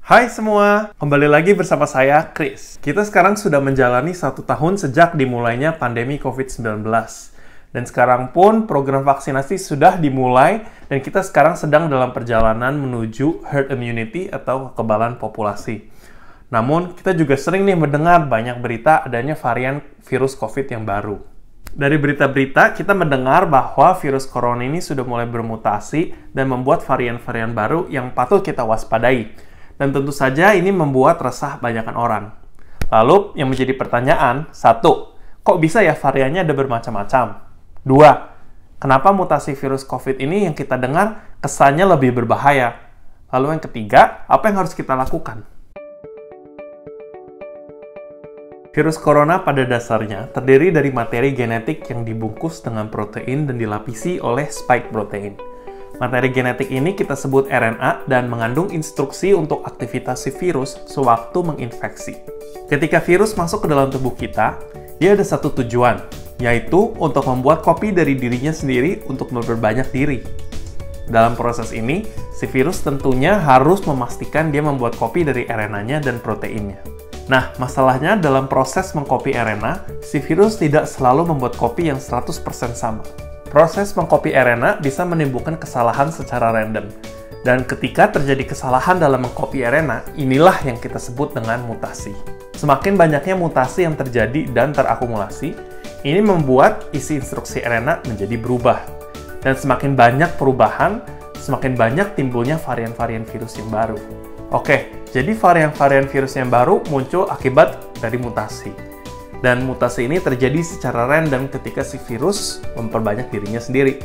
Hai semua, kembali lagi bersama saya, Chris. Kita sekarang sudah menjalani 1 tahun sejak dimulainya pandemi COVID-19. Dan sekarang pun program vaksinasi sudah dimulai dan kita sekarang sedang dalam perjalanan menuju herd immunity atau kekebalan populasi. Namun, kita juga sering nih mendengar banyak berita adanya varian virus COVID yang baru. Dari berita-berita, kita mendengar bahwa virus corona ini sudah mulai bermutasi dan membuat varian-varian baru yang patut kita waspadai. Dan tentu saja ini membuat resah banyakan orang. Lalu, yang menjadi pertanyaan, 1. Kok bisa ya variannya ada bermacam-macam? 2. Kenapa mutasi virus COVID ini yang kita dengar kesannya lebih berbahaya? Lalu yang ketiga, apa yang harus kita lakukan? Virus corona pada dasarnya terdiri dari materi genetik yang dibungkus dengan protein dan dilapisi oleh spike protein. Materi genetik ini kita sebut RNA dan mengandung instruksi untuk aktivitas si virus sewaktu menginfeksi. Ketika virus masuk ke dalam tubuh kita, dia ada satu tujuan, yaitu untuk membuat kopi dari dirinya sendiri untuk memperbanyak diri. Dalam proses ini, si virus tentunya harus memastikan dia membuat kopi dari RNA-nya dan proteinnya. Nah, masalahnya dalam proses mengkopi RNA, si virus tidak selalu membuat kopi yang 100% sama. Proses mengkopi RNA bisa menimbulkan kesalahan secara random. Dan ketika terjadi kesalahan dalam mengkopi RNA, inilah yang kita sebut dengan mutasi. Semakin banyaknya mutasi yang terjadi dan terakumulasi, ini membuat isi instruksi RNA menjadi berubah. Dan semakin banyak perubahan, semakin banyak timbulnya varian-varian virus yang baru. Oke, jadi varian-varian virus yang baru muncul akibat dari mutasi. Dan mutasi ini terjadi secara random ketika si virus memperbanyak dirinya sendiri.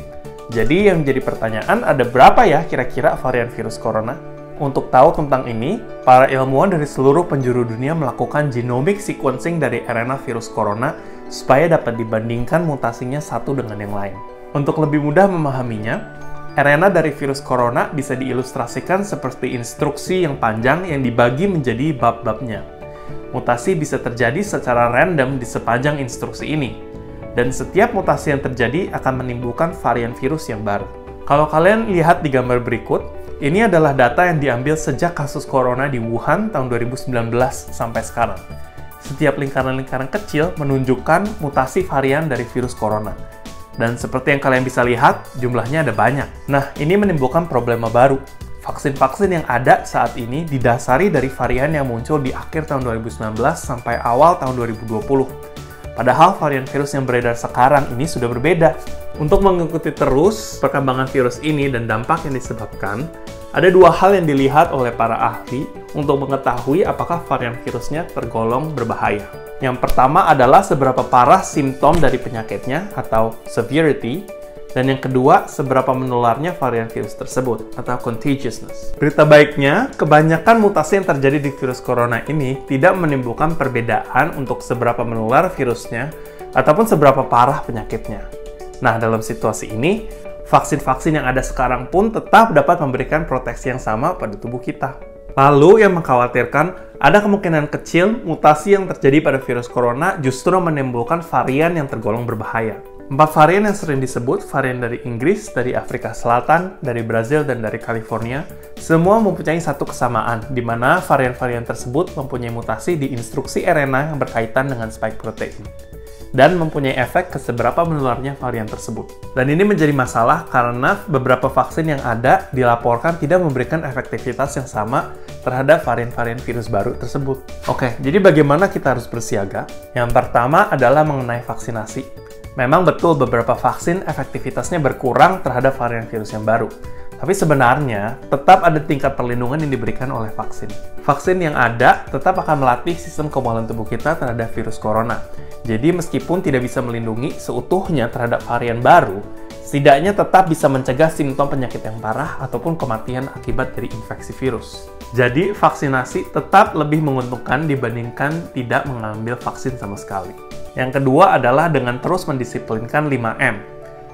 Jadi yang jadi pertanyaan, ada berapa ya kira-kira varian virus corona? Untuk tahu tentang ini, para ilmuwan dari seluruh penjuru dunia melakukan genomic sequencing dari RNA virus corona supaya dapat dibandingkan mutasinya satu dengan yang lain. Untuk lebih mudah memahaminya, RNA dari virus corona bisa diilustrasikan seperti instruksi yang panjang yang dibagi menjadi bab-babnya. Mutasi bisa terjadi secara random di sepanjang instruksi ini. Dan setiap mutasi yang terjadi akan menimbulkan varian virus yang baru. Kalau kalian lihat di gambar berikut, ini adalah data yang diambil sejak kasus corona di Wuhan tahun 2019 sampai sekarang. Setiap lingkaran-lingkaran kecil menunjukkan mutasi varian dari virus corona. Dan seperti yang kalian bisa lihat, jumlahnya ada banyak. Nah, ini menimbulkan problema baru. Vaksin-vaksin yang ada saat ini didasari dari varian yang muncul di akhir tahun 2019 sampai awal tahun 2020. Padahal varian virus yang beredar sekarang ini sudah berbeda. Untuk mengikuti terus perkembangan virus ini dan dampak yang disebabkan, ada dua hal yang dilihat oleh para ahli untuk mengetahui apakah varian virusnya tergolong berbahaya. Yang pertama adalah seberapa parah simptom dari penyakitnya atau severity, dan yang kedua, seberapa menularnya varian virus tersebut, atau contagiousness. Berita baiknya, kebanyakan mutasi yang terjadi di virus corona ini tidak menimbulkan perbedaan untuk seberapa menular virusnya, ataupun seberapa parah penyakitnya. Nah, dalam situasi ini, vaksin-vaksin yang ada sekarang pun tetap dapat memberikan proteksi yang sama pada tubuh kita. Lalu, yang mengkhawatirkan, ada kemungkinan kecil mutasi yang terjadi pada virus corona justru menimbulkan varian yang tergolong berbahaya. 4 varian yang sering disebut, varian dari Inggris, dari Afrika Selatan, dari Brazil, dan dari California, semua mempunyai satu kesamaan, di mana varian-varian tersebut mempunyai mutasi di instruksi RNA yang berkaitan dengan spike protein, dan mempunyai efek ke seberapa menularnya varian tersebut. Dan ini menjadi masalah karena beberapa vaksin yang ada dilaporkan tidak memberikan efektivitas yang sama terhadap varian-varian virus baru tersebut. Oke, jadi bagaimana kita harus bersiaga? Yang pertama adalah mengenai vaksinasi. Memang betul beberapa vaksin efektivitasnya berkurang terhadap varian virus yang baru. Tapi sebenarnya, tetap ada tingkat perlindungan yang diberikan oleh vaksin. Vaksin yang ada tetap akan melatih sistem kekebalan tubuh kita terhadap virus corona. Jadi meskipun tidak bisa melindungi seutuhnya terhadap varian baru, setidaknya tetap bisa mencegah simptom penyakit yang parah ataupun kematian akibat dari infeksi virus. Jadi vaksinasi tetap lebih menguntungkan dibandingkan tidak mengambil vaksin sama sekali. Yang kedua adalah dengan terus mendisiplinkan 5M.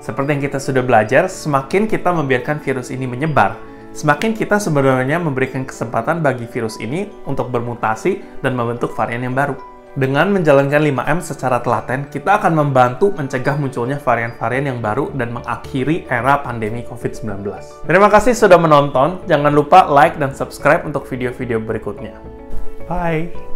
Seperti yang kita sudah belajar, semakin kita membiarkan virus ini menyebar, semakin kita sebenarnya memberikan kesempatan bagi virus ini untuk bermutasi dan membentuk varian yang baru. Dengan menjalankan 5M secara telaten, kita akan membantu mencegah munculnya varian-varian yang baru dan mengakhiri era pandemi COVID-19. Terima kasih sudah menonton. Jangan lupa like dan subscribe untuk video-video berikutnya. Bye!